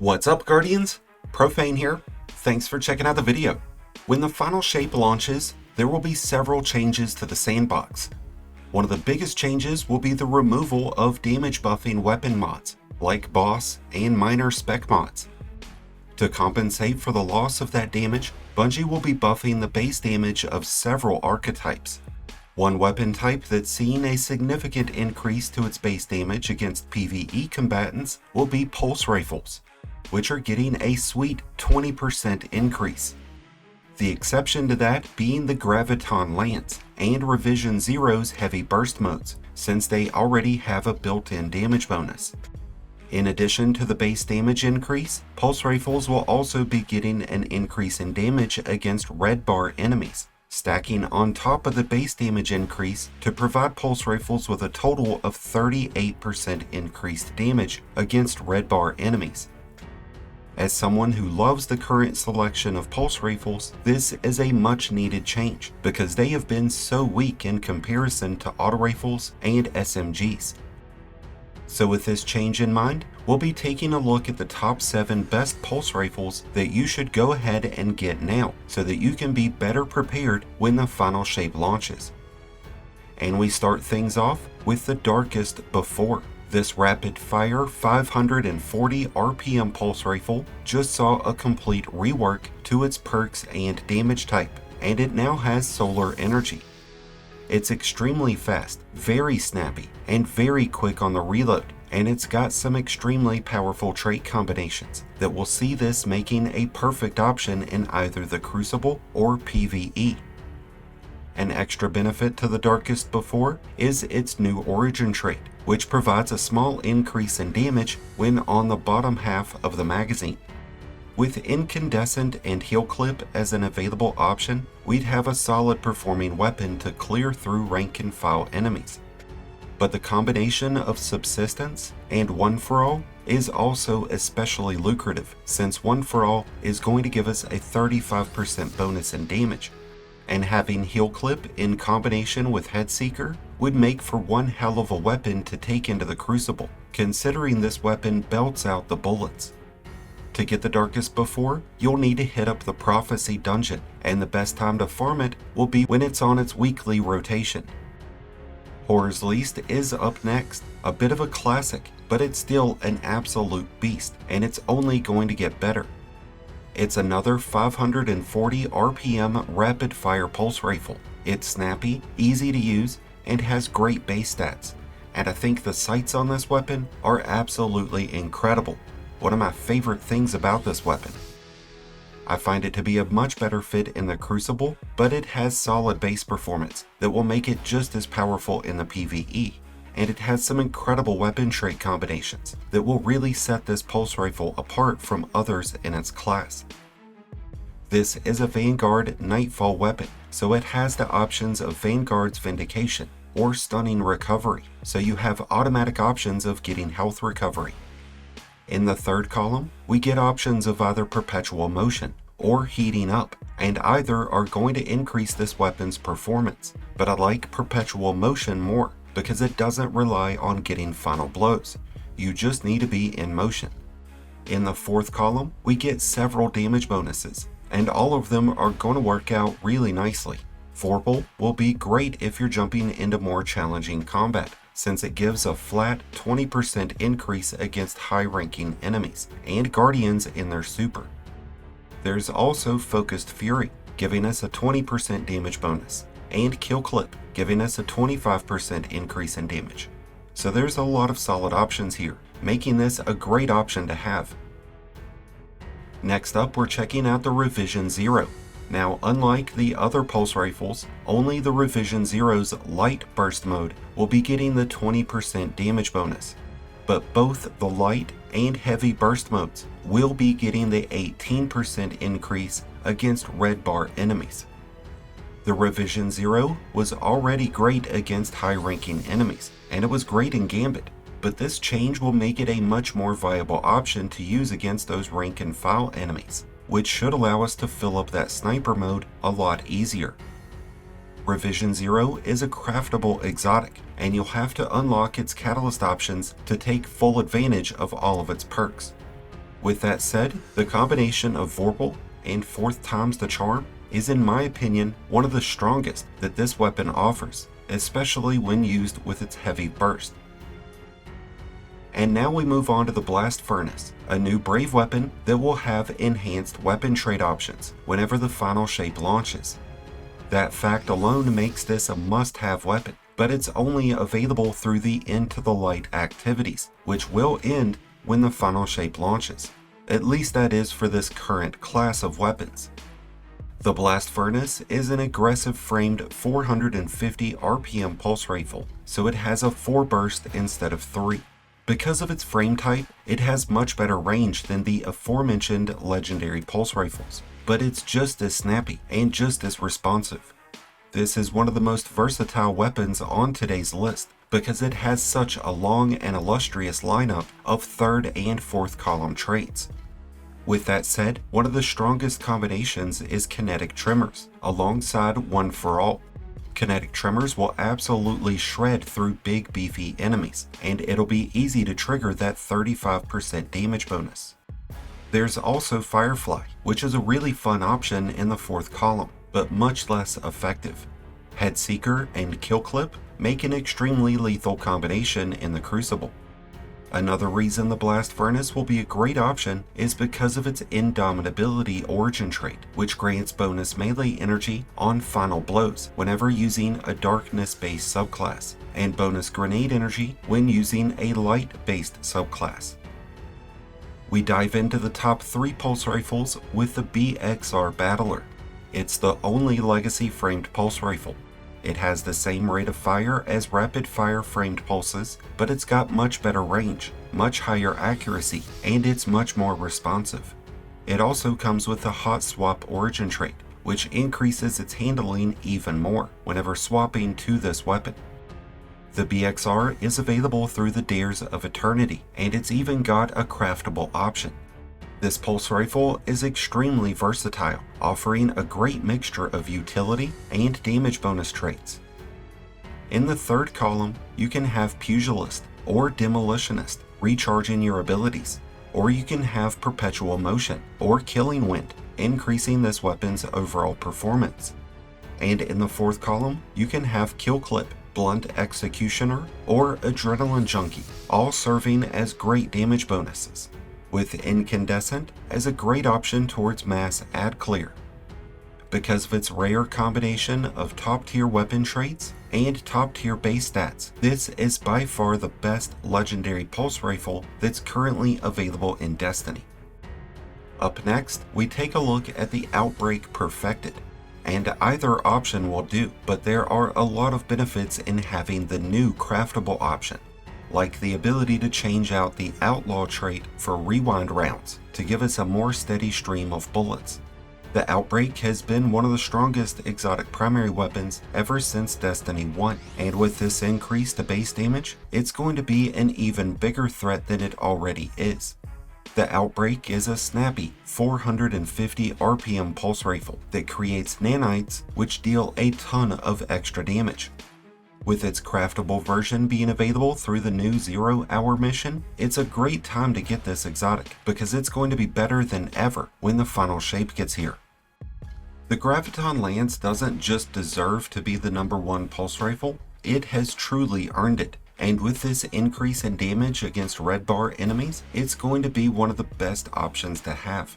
What's up, Guardians? Profane here. Thanks for checking out the video. When the final shape launches, there will be several changes to the sandbox. One of the biggest changes will be the removal of damage buffing weapon mods, like boss and minor spec mods. To compensate for the loss of that damage, Bungie will be buffing the base damage of several archetypes. One weapon type that's seeing a significant increase to its base damage against PvE combatants will be pulse rifles, which are getting a sweet 20% increase. The exception to that being the Graviton Lance and Revision Zero's heavy burst modes, since they already have a built-in damage bonus. In addition to the base damage increase, pulse rifles will also be getting an increase in damage against red bar enemies, stacking on top of the base damage increase to provide pulse rifles with a total of 38% increased damage against red bar enemies. As someone who loves the current selection of pulse rifles, this is a much needed change because they have been so weak in comparison to auto rifles and SMGs. So with this change in mind, we'll be taking a look at the top 7 best pulse rifles that you should go ahead and get now so that you can be better prepared when the final shape launches. And we start things off with the Darkest Before. This rapid fire 540 RPM pulse rifle just saw a complete rework to its perks and damage type, and it now has solar energy. It's extremely fast, very snappy, and very quick on the reload, and it's got some extremely powerful trait combinations that will see this making a perfect option in either the Crucible or PvE. An extra benefit to the Darkest Before is its new origin trait, which provides a small increase in damage when on the bottom half of the magazine. With Incandescent and Heal Clip as an available option, we'd have a solid performing weapon to clear through rank and file enemies. But the combination of Subsistence and One for All is also especially lucrative, since One for All is going to give us a 35% bonus in damage, and having Heal Clip in combination with Headseeker would make for one hell of a weapon to take into the Crucible, considering this weapon belts out the bullets. To get the Darkest Before, you'll need to hit up the Prophecy dungeon, and the best time to farm it will be when it's on its weekly rotation. Horror's Least is up next, a bit of a classic, but it's still an absolute beast, and it's only going to get better. It's another 540 RPM rapid fire pulse rifle. It's snappy, easy to use, and has great base stats, and I think the sights on this weapon are absolutely incredible. One of my favorite things about this weapon. I find it to be a much better fit in the Crucible, but it has solid base performance that will make it just as powerful in the PvE, and it has some incredible weapon trait combinations that will really set this pulse rifle apart from others in its class. This is a Vanguard Nightfall weapon, so it has the options of Vanguard's Vindication or Stunning Recovery, so you have automatic options of getting health recovery. In the third column, we get options of either Perpetual Motion or Heating Up, and either are going to increase this weapon's performance, but I like Perpetual Motion more because it doesn't rely on getting final blows. You just need to be in motion. In the fourth column, we get several damage bonuses, and all of them are going to work out really nicely. Vorpal will be great if you're jumping into more challenging combat, since it gives a flat 20% increase against high-ranking enemies and Guardians in their super. There's also Focused Fury, giving us a 20% damage bonus, and Kill Clip, giving us a 25% increase in damage. So there's a lot of solid options here, making this a great option to have. Next up, we're checking out the Revision Zero. Now, unlike the other pulse rifles, only the Revision Zero's light burst mode will be getting the 20% damage bonus, but both the light and heavy burst modes will be getting the 18% increase against red bar enemies. The Revision Zero was already great against high-ranking enemies, and it was great in Gambit, but this change will make it a much more viable option to use against those rank and file enemies, which should allow us to fill up that sniper mode a lot easier. Revision Zero is a craftable exotic, and you'll have to unlock its catalyst options to take full advantage of all of its perks. With that said, the combination of Vorpal and 4th times the charm is in my opinion one of the strongest that this weapon offers, especially when used with its heavy burst. And now we move on to the Blast Furnace, a new Brave weapon that will have enhanced weapon trade options whenever the final shape launches. That fact alone makes this a must-have weapon, but it's only available through the Into the Light activities, which will end when the final shape launches. At least that is for this current class of weapons. The Blast Furnace is an aggressive framed 450 RPM pulse rifle, so it has a 4 burst instead of 3. Because of its frame type, it has much better range than the aforementioned legendary pulse rifles, but it's just as snappy and just as responsive. This is one of the most versatile weapons on today's list because it has such a long and illustrious lineup of 3rd and 4th column traits. With that said, one of the strongest combinations is Kinetic Tremors, alongside One for All. Kinetic Tremors will absolutely shred through big beefy enemies, and it'll be easy to trigger that 35% damage bonus. There's also Firefly, which is a really fun option in the 4th column, but much less effective. Headseeker and Kill Clip make an extremely lethal combination in the Crucible. Another reason the Blast Furnace will be a great option is because of its Indomitability origin trait, which grants bonus melee energy on final blows whenever using a darkness-based subclass, and bonus grenade energy when using a light-based subclass. We dive into the top 3 pulse rifles with the bxr-battler. It's the only legacy framed pulse rifle. It has the same rate of fire as rapid fire framed pulses, but it's got much better range, much higher accuracy, and it's much more responsive. It also comes with the hot swap origin trait, which increases its handling even more whenever swapping to this weapon. The BXR is available through the Dares of Eternity, and it's even got a craftable option. This pulse rifle is extremely versatile, offering a great mixture of utility and damage bonus traits. In the 3rd column, you can have Pugilist or Demolitionist, recharging your abilities, or you can have Perpetual Motion or Killing Wind, increasing this weapon's overall performance. And in the 4th column, you can have Kill Clip, Blunt Executioner, or Adrenaline Junkie, all serving as great damage bonuses, with Incandescent as a great option towards mass ad clear. Because of its rare combination of top-tier weapon traits and top-tier base stats, this is by far the best legendary pulse rifle that's currently available in Destiny. Up next, we take a look at the Outbreak Perfected, and either option will do, but there are a lot of benefits in having the new craftable option, like the ability to change out the Outlaw trait for rewind rounds to give us a more steady stream of bullets. The Outbreak has been one of the strongest exotic primary weapons ever since Destiny 1, and with this increase to base damage, it's going to be an even bigger threat than it already is. The Outbreak is a snappy 450 RPM pulse rifle that creates nanites which deal a ton of extra damage. With its craftable version being available through the new 0-hour mission, it's a great time to get this exotic because it's going to be better than ever when the final shape gets here. The Graviton Lance doesn't just deserve to be the #1 pulse rifle, it has truly earned it. And with this increase in damage against red bar enemies, it's going to be one of the best options to have.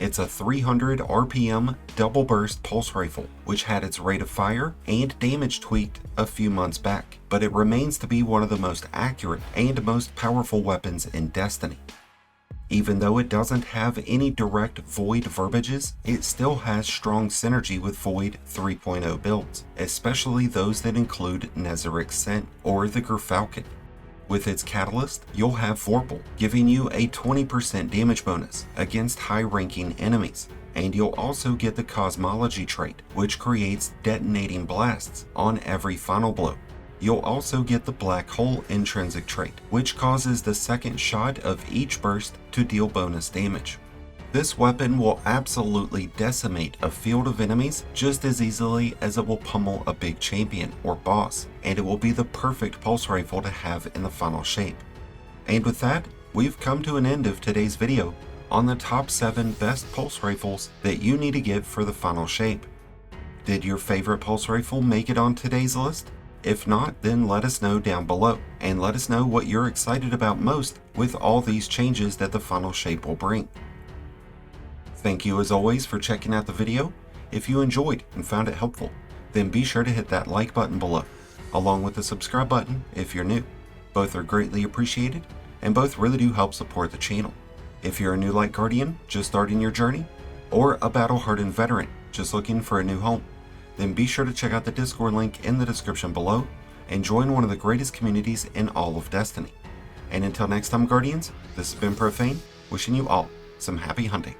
It's a 300 RPM double burst pulse rifle, which had its rate of fire and damage tweaked a few months back, but it remains to be one of the most accurate and most powerful weapons in Destiny. Even though it doesn't have any direct Void verbiages, it still has strong synergy with Void 3.0 builds, especially those that include Nezaric's Scent or the Gerfalcon. With its catalyst, you'll have Vorpal, giving you a 20% damage bonus against high-ranking enemies, and you'll also get the Cosmology trait, which creates detonating blasts on every final blow. You'll also get the Black Hole intrinsic trait, which causes the second shot of each burst to deal bonus damage. This weapon will absolutely decimate a field of enemies just as easily as it will pummel a big champion or boss, and it will be the perfect pulse rifle to have in the final shape. And with that, we've come to an end of today's video on the top 7 best pulse rifles that you need to get for the final shape. Did your favorite pulse rifle make it on today's list? If not, then let us know down below, and let us know what you're excited about most with all these changes that the final shape will bring. Thank you as always for checking out the video. If you enjoyed and found it helpful, then be sure to hit that like button below, along with the subscribe button if you're new. Both are greatly appreciated, and both really do help support the channel. If you're a new Light Guardian just starting your journey, or a battle-hardened veteran just looking for a new home, then be sure to check out the Discord link in the description below and join one of the greatest communities in all of Destiny. And until next time, Guardians, this has been Profane, wishing you all some happy hunting.